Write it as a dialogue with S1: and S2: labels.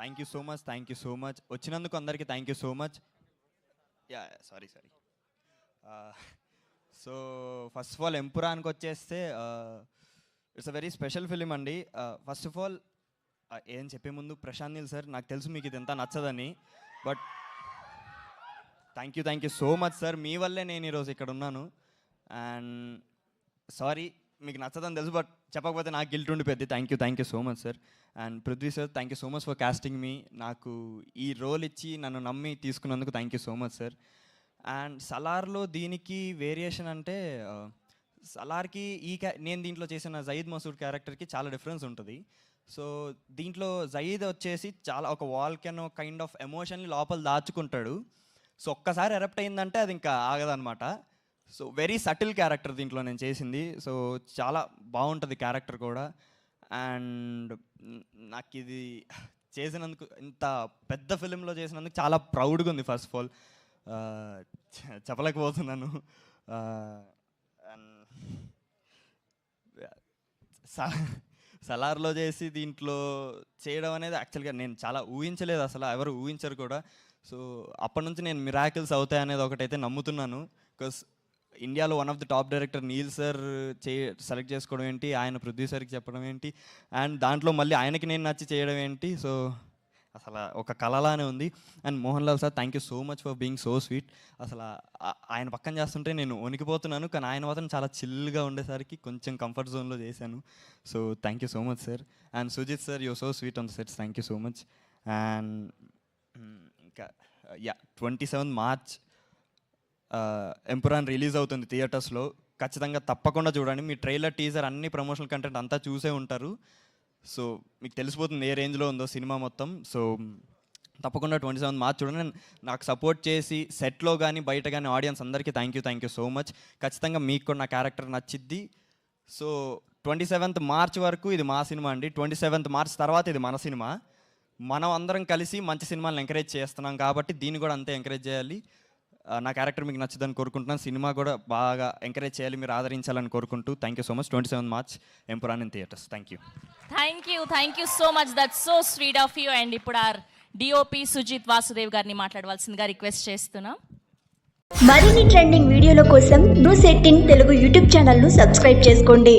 S1: Thank you so much వచ్చినందుకు అందరికీ thank you so much. Sorry. So first of all ఎంపురానికి వచ్చేస్తే it's a very special film అండి. First of all ఏం చెప్పే ముందు ప్రశాంత్ నీల్ సార్, నాకు తెలుసు మీకు ఇది ఎంత నచ్చదని, but thank you so much sir. మీ వల్లే నేను ఈరోజు ఇక్కడ ఉన్నాను. అండ్ సారీ మీకు నచ్చదని తెలుసు, బట్ చెప్పకపోతే నాకు గిల్ట్ ఉండిపోద్ది. Thank you so much sir. And Prithvi sir, thank you so much for casting మీ. నాకు ఈ రోల్ ఇచ్చి నన్ను నమ్మి తీసుకున్నందుకు thank you so much sir. And సలార్లో దీనికి వేరియేషన్ అంటే సలార్కి నేను దీంట్లో చేసిన జయీద్ మసూద్ క్యారెక్టర్కి చాలా డిఫరెన్స్ ఉంటుంది. సో దీంట్లో జయీద్ వచ్చేసి చాలా ఒక వాల్కెనో కైండ్ ఆఫ్ ఎమోషన్ని లోపల దాచుకుంటాడు. సో ఒక్కసారి ఎరప్ట్ అయిందంటే అది ఇంకా ఆగదనమాట. సో వెరీ సటిల్ క్యారెక్టర్ దీంట్లో నేను చేసింది. సో చాలా బాగుంటుంది క్యారెక్టర్ కూడా. అండ్ నాకు ఇది చేసినందుకు, ఇంత పెద్ద ఫిలింలో చేసినందుకు చాలా ప్రౌడ్గా ఉంది. ఫస్ట్ ఆఫ్ ఆల్ చెప్పలేకపోతున్నాను. సలార్లో చేసి దీంట్లో చేయడం అనేది యాక్చువల్గా నేను చాలా ఊహించలేదు, అసలు ఎవరు ఊహించరు కూడా. సో అప్పటి నుంచి నేను మిరాకిల్స్ అవుతాయి అనేది ఒకటైతే నమ్ముతున్నాను. బికాస్ ఇండియాలో one of the top director Neel sir select చేసుకోవడం ఏంటి, ఆయన ప్రొడ్యూసర్కి చెప్పడం ఏంటి, అండ్ దాంట్లో మళ్ళీ ఆయనకి నేను నచ్చి చేయడం ఏంటి. సో అసలు ఒక కళలానే ఉంది. And Mohan Lal sir, thank you so much for being so sweet. అసలు ఆయన పక్కన చేస్తుంటే నేను వణికిపోతున్నాను, కానీ ఆయన మాత్రం చాలా చిల్గా ఉండేసరికి కొంచెం కంఫర్ట్ జోన్లో చేశాను. So thank you so much sir. And Sujith sir, you so sweet on the sets, thank you so much. And ఇంకా 27 మార్చ్ ఎంపురాన్ రిలీజ్ అవుతుంది థియేటర్స్లో. ఖచ్చితంగా తప్పకుండా చూడండి. మీ ట్రైలర్, టీజర్, అన్ని ప్రమోషనల్ కంటెంట్ అంతా చూసే ఉంటారు. సో మీకు తెలిసిపోతుంది ఏ రేంజ్లో ఉందో సినిమా మొత్తం. సో తప్పకుండా 27 మార్చ్ చూడండి. నాకు సపోర్ట్ చేసి సెట్లో కానీ బయట కానీ ఆడియన్స్ అందరికీ థ్యాంక్ యూ సో మచ్. ఖచ్చితంగా మీకు కూడా నా క్యారెక్టర్ నచ్చిద్ది. సో 27th మార్చ్ వరకు ఇది మా సినిమా అండి. 27th మార్చ్ తర్వాత ఇది మన సినిమా. మనం అందరం కలిసి మంచి సినిమాలను ఎంకరేజ్ చేస్తున్నాం కాబట్టి దీన్ని కూడా అంతే ఎంకరేజ్ చేయాలి. నా క్యారెక్టర్ మీకు నచ్చుదని కోరుకుంటున్నాను. సినిమా కూడా బాగా ఎంకరేజ్ చేయాలి, మీరు ఆదరించాలని కోరుకుంటూ thank you so much. 27 March Empuraan in theatres. Thank you
S2: so much. That's so sweet of you. And ఇప్పుడు ఆర్ డిఓపి సుజిత్ వాసుదేవ్ గారిని మాట్లాడవలసిందిగా రిక్వెస్ట్ చేస్తున్నాం.
S3: మరిన్ని ట్రెండింగ్ వీడియోల కోసం న్యూస్ 18 తెలుగు యూట్యూబ్ ఛానల్ను సబ్స్క్రైబ్ చేసుకోండి.